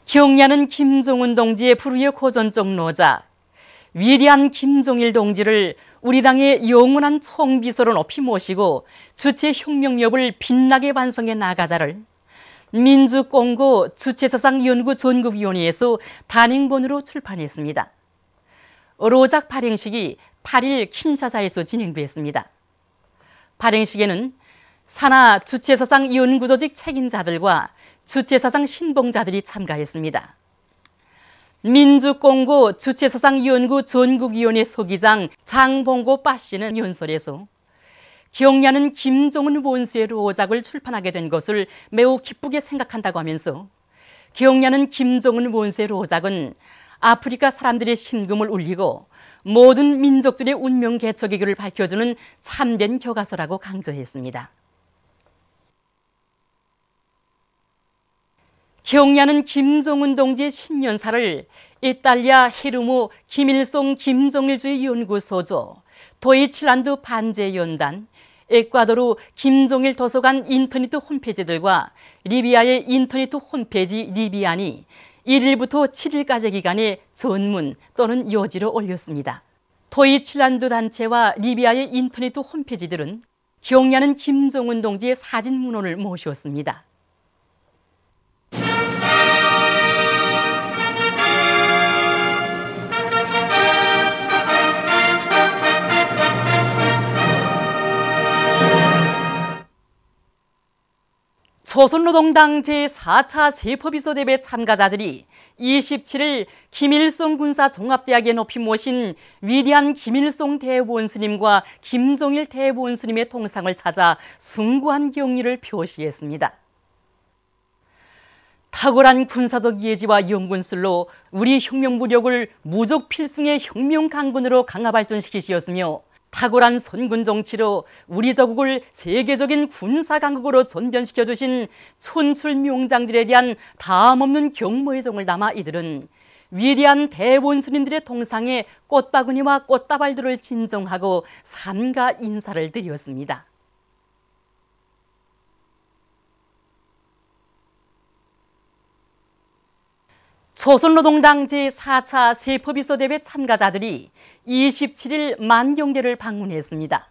경야는 김종운 동지의 불후의 고전적 노작, 위대한 김종일 동지를 우리 당의 영원한 총비서로 높이 모시고 주체 혁명력을 빛나게 반성해 나가자를 민주공고 주체사상연구 전국위원회에서 단행본으로 출판했습니다. 로작 발행식이 8일 킨샤사에서 진행됐습니다. 발행식에는 산하 주체사상 연구조직 책임자들과 주체사상 신봉자들이 참가했습니다. 민주공고 주체사상 연구 전국위원회 소기장 장봉고 빠씨는 연설에서 경야는 김종운 원수의 로작을 출판하게 된 것을 매우 기쁘게 생각한다고 하면서 경야는 김종운 원수의 로작은 아프리카 사람들의 심금을 울리고 모든 민족들의 운명 개척의 길을 밝혀주는 참된 교과서라고 강조했습니다. 경야는 김종운 동지의 신년사를 이탈리아 헤르모 김일성 김종일주의 연구소조, 도이칠란드 반제연단, 에콰도르 김종일 도서관 인터넷 홈페이지들과 리비아의 인터넷 홈페이지 리비안이 1일부터 7일까지 기간에 전문 또는 요지로 올렸습니다. 도이칠란드 단체와 리비아의 인터넷 홈페이지들은 경야는 김종운 동지의 사진 문헌을 모셨습니다. 조선노동당 제4차 세포비서 대회 참가자들이 27일 김일성 군사 종합대학에 높이 모신 위대한 김일성 대원수님과 김종일 대원수님의 동상을 찾아 숭고한 경의를 표시했습니다. 탁월한 군사적 예지와 연군술로 우리 혁명무력을 무적 필승의 혁명 강군으로 강화 발전시키시었으며 탁월한 선군 정치로 우리 조국을 세계적인 군사 강국으로 전변시켜 주신 촌출 명장들에 대한 다함없는 경모의 정을 담아 이들은 위대한 대원수님들의 동상에 꽃바구니와 꽃다발들을 진정하고 삼가 인사를 드렸습니다. 조선노동당 제4차 세포비서 대회 참가자들이 27일 만경대를 방문했습니다.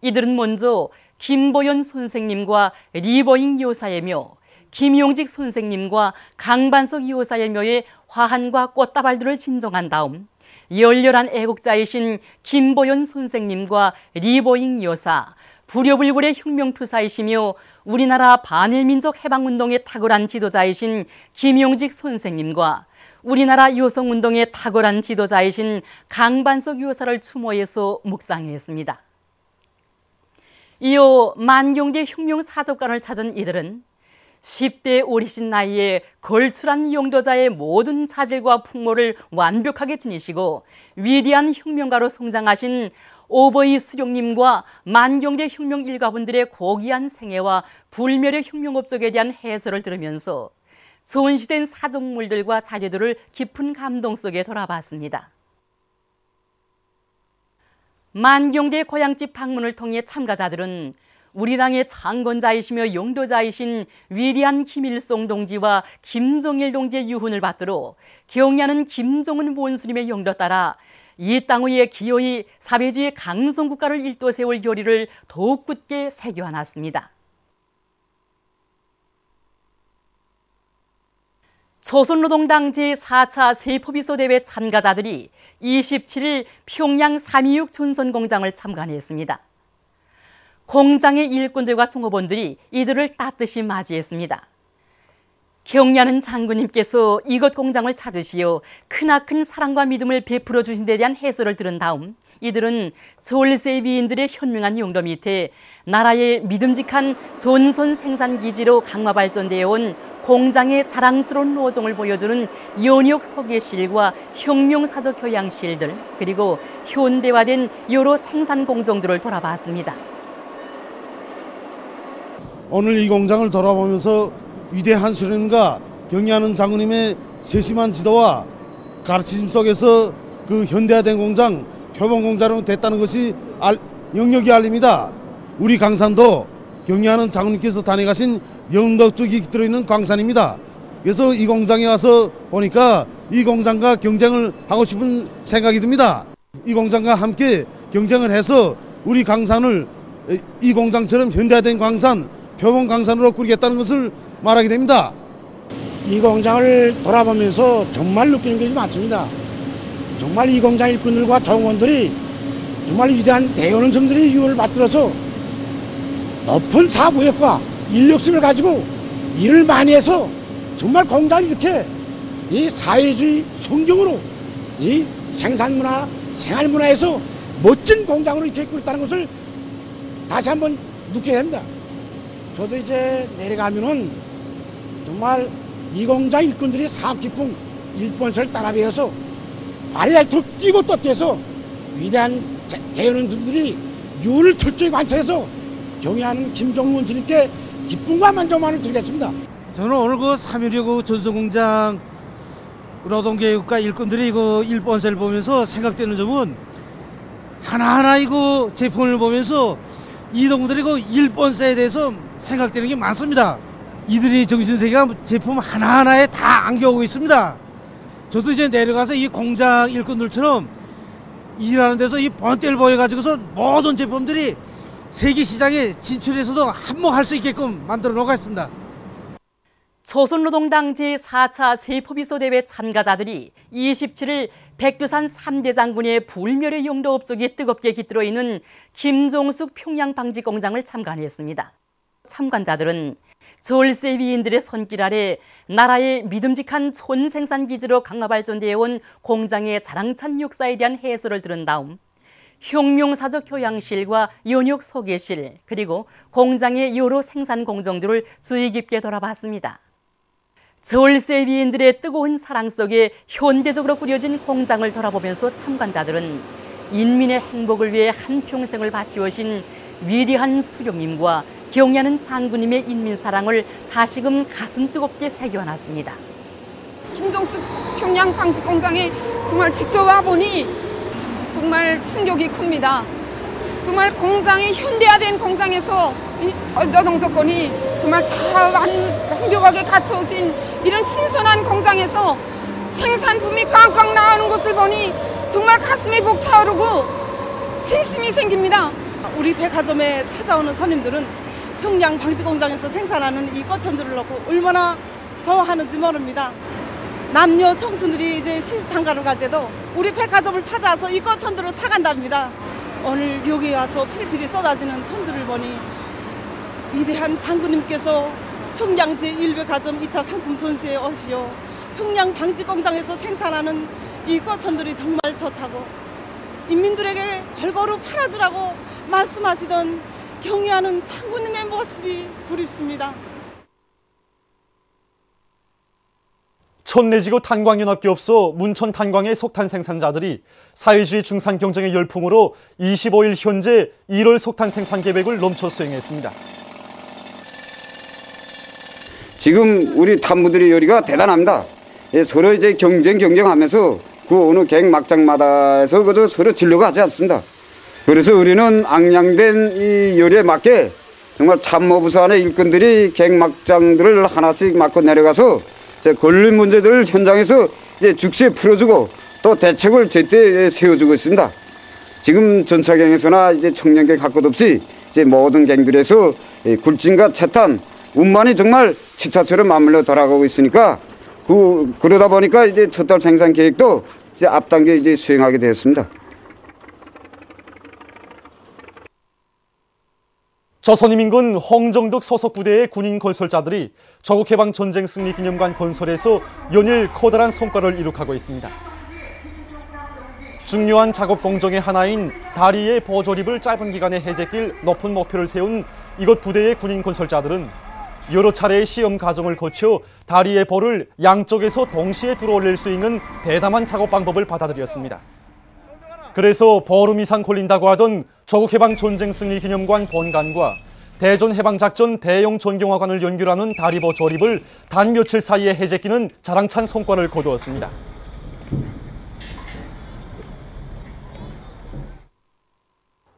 이들은 먼저 김보연 선생님과 리버잉 여사의 묘, 김용직 선생님과 강반석 여사의 묘에 화환과 꽃다발들을 진정한 다음 열렬한 애국자이신 김보연 선생님과 리버잉 여사, 불효불굴의 혁명투사이시며 우리나라 반일민족 해방운동의 탁월한 지도자이신 김용직 선생님과 우리나라 여성운동의 탁월한 지도자이신 강반석 여사를 추모해서 묵상했습니다. 이어 만경대 혁명사적관을 찾은 이들은 10대 어리신 나이에 걸출한 용도자의 모든 자질과 풍모를 완벽하게 지니시고 위대한 혁명가로 성장하신 오버이 수령님과 만경대 혁명 일가분들의 고귀한 생애와 불멸의 혁명업적에 대한 해설을 들으면서 전시된 사적물들과 자료들을 깊은 감동 속에 돌아봤습니다. 만경대 고향집 방문을 통해 참가자들은 우리 당의 창건자이시며 용도자이신 위대한 김일성 동지와 김종일 동지의 유훈을 받들어 경야는 김종운 원수님의 용도 따라 이 땅 위에 기어이 사회주의 강성국가를 일도 세울 교리를 더욱 굳게 새겨안았습니다. 조선노동당 제4차 세포비서 대회 참가자들이 27일 평양 326 전선공장을 참관했습니다. 공장의 일꾼들과 종업원들이 이들을 따뜻이 맞이했습니다. 경야는 장군님께서 이곳 공장을 찾으시어 크나큰 사랑과 믿음을 베풀어 주신 데 대한 해설을 들은 다음 이들은 졸세 위인들의 현명한 용도 밑에 나라의 믿음직한 전선 생산기지로 강화 발전되어 온 공장의 자랑스러운 노정을 보여주는 연역 소개실과 혁명사적 교양실들 그리고 현대화된 여러 생산 공정들을 돌아봤습니다. 오늘 이 공장을 돌아보면서 위대한 수령님과 경야는 장군님의 세심한 지도와 가르침 속에서 그 현대화된 공장, 표본공장으로 됐다는 것이 영역이 알립니다. 우리 강산도 경야는 장군님께서 다녀가신 영덕적이 들어있는 광산입니다. 그래서 이 공장에 와서 보니까 이 공장과 경쟁을 하고 싶은 생각이 듭니다. 이 공장과 함께 경쟁을 해서 우리 광산을 이 공장처럼 현대화된 광산, 표본 광산으로 꾸리겠다는 것을 말하게 됩니다. 이 공장을 돌아보면서 정말 느끼는 것이 많습니다. 정말 이 공장 일꾼들과 종원들이 정말 위대한 대연원점들의 유언을 받들어서 높은 사부역과 인력심을 가지고 일을 많이 해서 정말 공장이 이렇게 이 사회주의 성경으로 이 생산문화, 생활문화에서 멋진 공장으로 이렇게 꾸렸다는 것을 다시 한번 느끼게 됩니다. 저도 이제 내려가면은 정말 이 공장 일꾼들이 사업 기풍 일본서를 따라 배워서 발이 닳도록 뛰고 또 뛰어서 위대한 대연원들이 유를 철저히 관찰해서 경애하는 김종문 주님께 기쁨과 만족만을 드리겠습니다. 저는 오늘 그 3.16 그 전소공장 노동계육과 일꾼들이 그 일본서를 보면서 생각되는 점은 하나하나 이거 제품을 보면서 이동들이 그 일본서에 대해서 생각되는 게 많습니다. 이들이 정신세계가 제품 하나하나에 다 안겨오고 있습니다. 저도 이제 내려가서 이 공장 일꾼들처럼 일하는 데서 이 본때를 보여가지고서 모든 제품들이 세계 시장에 진출해서도 한몫할 수 있게끔 만들어 놓겠습니다. 조선노동당 제4차 세포비소대회 참가자들이 27일 백두산 3대 장군의 불멸의 용도업 속에 뜨겁게 깃들어 있는 김종숙 평양방직공장을 참관했습니다. 참관자들은 절세 위인들의 손길 아래 나라의 믿음직한 촌생산기지로 강화발전되어 온 공장의 자랑찬 역사에 대한 해설을 들은 다음 혁명사적 교양실과 연역 소개실 그리고 공장의 여러 생산 공정들을 주의 깊게 돌아봤습니다. 절세 위인들의 뜨거운 사랑 속에 현대적으로 꾸려진 공장을 돌아보면서 참관자들은 인민의 행복을 위해 한평생을 바치오신 위대한 수령님과 경애하는 장군님의 인민사랑을 다시금 가슴 뜨겁게 새겨놨습니다. 김종숙 평양방직공장에 정말 직접 와보니 정말 충격이 큽니다. 정말 공장이 현대화된 공장에서 노동 조건이 정말 다 완벽하게 갖춰진 이런 신선한 공장에서 생산품이 깡깡 나오는 것을 보니 정말 가슴이 벅차오르고 신심이 생깁니다. 우리 백화점에 찾아오는 손님들은 평양 방직공장에서 생산하는 이 꽃천들을 놓고 얼마나 좋아하는지 모릅니다. 남녀 청춘들이 이제 시집장가를 갈 때도 우리 백화점을 찾아서 이 꽃천들을 사간답니다. 오늘 여기 와서 필필이 쏟아지는 천들을 보니 위대한 장군님께서 평양 제1백화점 2차 상품 전시에 오시오 평양 방직공장에서 생산하는 이 꽃천들이 정말 좋다고 인민들에게 골고루 팔아주라고 말씀하시던 경애하는 장군님의 모습이 그립습니다. 촌내지구 탄광연합기업소 문천탄광의 속탄 생산자들이 사회주의 중산 경쟁의 열풍으로 25일 현재 1월 속탄 생산 계획을 넘쳐 수행했습니다. 지금 우리 탄부들의 요리가 대단합니다. 서로 이제 경쟁하면서 그 어느 갱막장마다에서 그저 서로 진료가 하지 않습니다. 그래서 우리는 앙양된 이 요리에 맞게 정말 참모부서안의 일꾼들이 갱막장들을 하나씩 맡고 내려가서 걸린 문제들을 현장에서 이제 즉시 풀어주고 또 대책을 제때 세워주고 있습니다. 지금 전차경에서나 이제 청년경 할 것 없이 이제 모든 갱들에서 굴진과 채탄, 운만이 정말 치차처럼 맞물려 돌아가고 있으니까 그러다 보니까 이제 첫 달 생산 계획도 이제 앞당겨 이제 수행하게 되었습니다. 조선인민군 홍정덕 소속 부대의 군인 건설자들이 조국해방 전쟁 승리 기념관 건설에서 연일 커다란 성과를 이룩하고 있습니다. 중요한 작업 공정의 하나인 다리의 보조립을 짧은 기간에 해제길 높은 목표를 세운 이곳 부대의 군인 건설자들은 여러 차례의 시험 과정을 거쳐 다리의 볼을 양쪽에서 동시에 들어올릴 수 있는 대담한 작업 방법을 받아들였습니다. 그래서 보름 이상 걸린다고 하던 조국해방 전쟁 승리 기념관 본관과 대전해방작전 대형 전경화관을 연결하는 다리보 조립을 단 며칠 사이에 해제끼는 자랑찬 성과를 거두었습니다.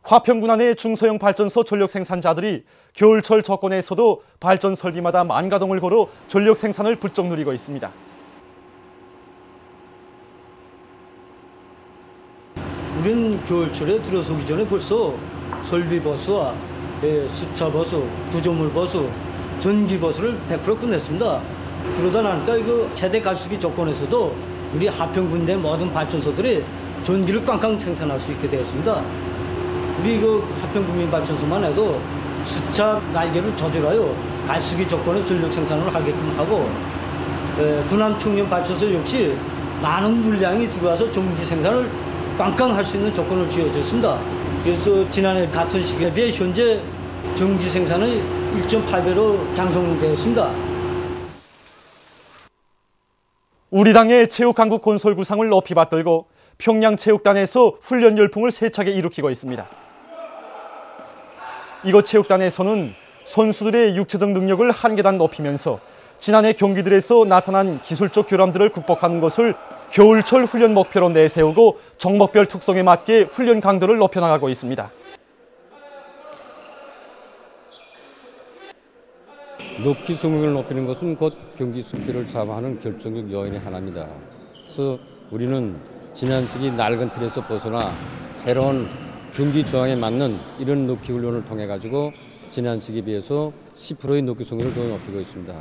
화평군 안의 중소형 발전소 전력 생산자들이 겨울철 조건에서도 발전 설비마다 만가동을 걸어 전력 생산을 부쩍 누리고 있습니다. 우린 겨울철에 들어서기 전에 벌써 설비버스와 수차버스, 구조물버스, 전기버스를 100% 끝냈습니다. 그러다 나니까 이거 최대 가스기 조건에서도 우리 하평군 내 모든 발전소들이 전기를 꽝꽝 생산할 수 있게 되었습니다. 우리 그 하평군민발전소만 해도 수차 날개를 조절하여 가스기 조건의 전력 생산을 하게끔 하고 군함 청년발전소 역시 많은 물량이 들어와서 전기 생산을 꽝꽝 할 수 있는 조건을 주어졌습니다. 그래서 지난해 같은 시기에 비해 현재 전기 생산의 1.8배로 장성되었습니다. 우리 당의 체육강국 건설 구상을 높이 받들고 평양체육단에서 훈련 열풍을 세차게 일으키고 있습니다. 이곳 체육단에서는 선수들의 육체적 능력을 한 계단 높이면서 지난해 경기들에서 나타난 기술적 결함들을 극복하는 것을 겨울철 훈련 목표로 내세우고 종목별 특성에 맞게 훈련 강도를 높여나가고 있습니다. 높이 성능을 높이는 것은 곧 경기 승패를 좌우하는 결정적 요인의 하나입니다. 그래서 우리는 지난 시기 낡은 틀에서 벗어나 새로운 경기 조항에 맞는 이런 높이 훈련을 통해 가지고 지난 시기에 비해서 10%의 높이 성능을 더 높이고 있습니다.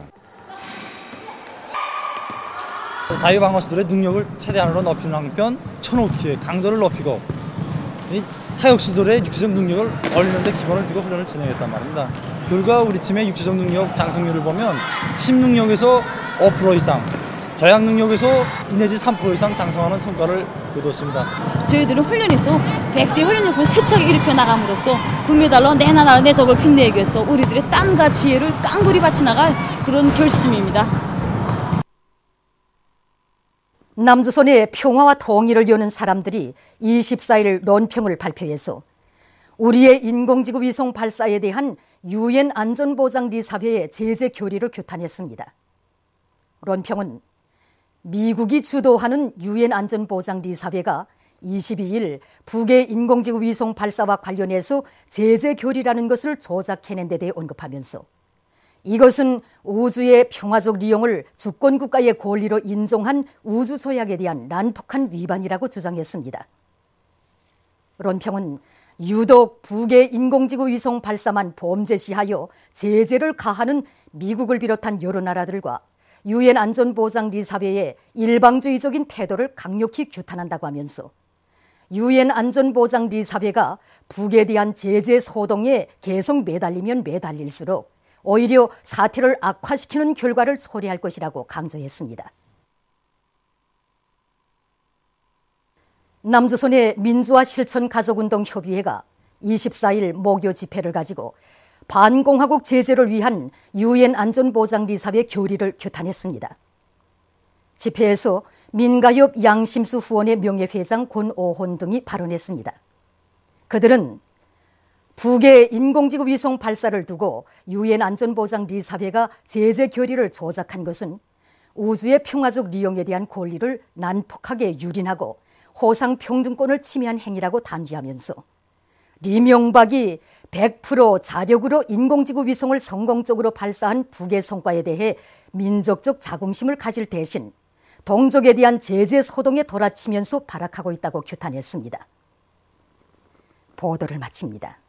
자유방어수들의 능력을 최대한으로 높이는 한편 천호키의 강도를 높이고 이 타격수들의 육체적 능력을 올리는 데 기본을 두고 훈련을 진행했단 말입니다. 결과 우리 팀의 육체적 능력 장성률을 보면 10능력에서 5% 이상, 저약 능력에서 2 내지 3% 이상 장성하는 성과를 거두었습니다. 저희들은 훈련에서 100대 훈련력을 세차게 일으켜 나감으로써 금메달로 내 나라 내 적을 빛내기 위해서 우리들의 땀과 지혜를 깡그리 바치 나갈 그런 결심입니다. 남조선의 평화와 통일을 여는 사람들이 24일 론평을 발표해서 우리의 인공지구 위성 발사에 대한 유엔 안전보장리사회의 제재 결의를 규탄했습니다. 론평은 미국이 주도하는 유엔 안전보장리사회가 22일 북의 인공지구 위성 발사와 관련해서 제재 결의라는 것을 조작해낸 데 대해 언급하면서 이것은 우주의 평화적利用을 주권국가의 권리로 인정한 우주조약에 대한 난폭한 위반이라고 주장했습니다. 론평은 유독 북의 인공지구 위성 발사만 범죄시하여 제재를 가하는 미국을 비롯한 여러 나라들과 유엔 안전보장리사회의 일방주의적인 태도를 강력히 규탄한다고 하면서 유엔 안전보장리사회가 북에 대한 제재 소동에 계속 매달리면 매달릴수록 오히려 사태를 악화시키는 결과를 초래할 것이라고 강조했습니다. 남조선의 민주화 실천 가족운동협의회가 24일 목요 집회를 가지고 반공화국 제재를 위한 유엔 안전보장리사회 결의를 규탄했습니다. 집회에서 민가협 양심수 후원의 명예회장 권오혼 등이 발언했습니다. 그들은 북의 인공지구 위성 발사를 두고 유엔 안전보장리사회가 제재 결의를 조작한 것은 우주의 평화적利用에 대한 권리를 난폭하게 유린하고 호상평등권을 침해한 행위라고 단죄하면서 리명박이 100% 자력으로 인공지구 위성을 성공적으로 발사한 북의 성과에 대해 민족적 자긍심을 가질 대신 동족에 대한 제재 소동에 돌아치면서 발악하고 있다고 규탄했습니다. 보도를 마칩니다.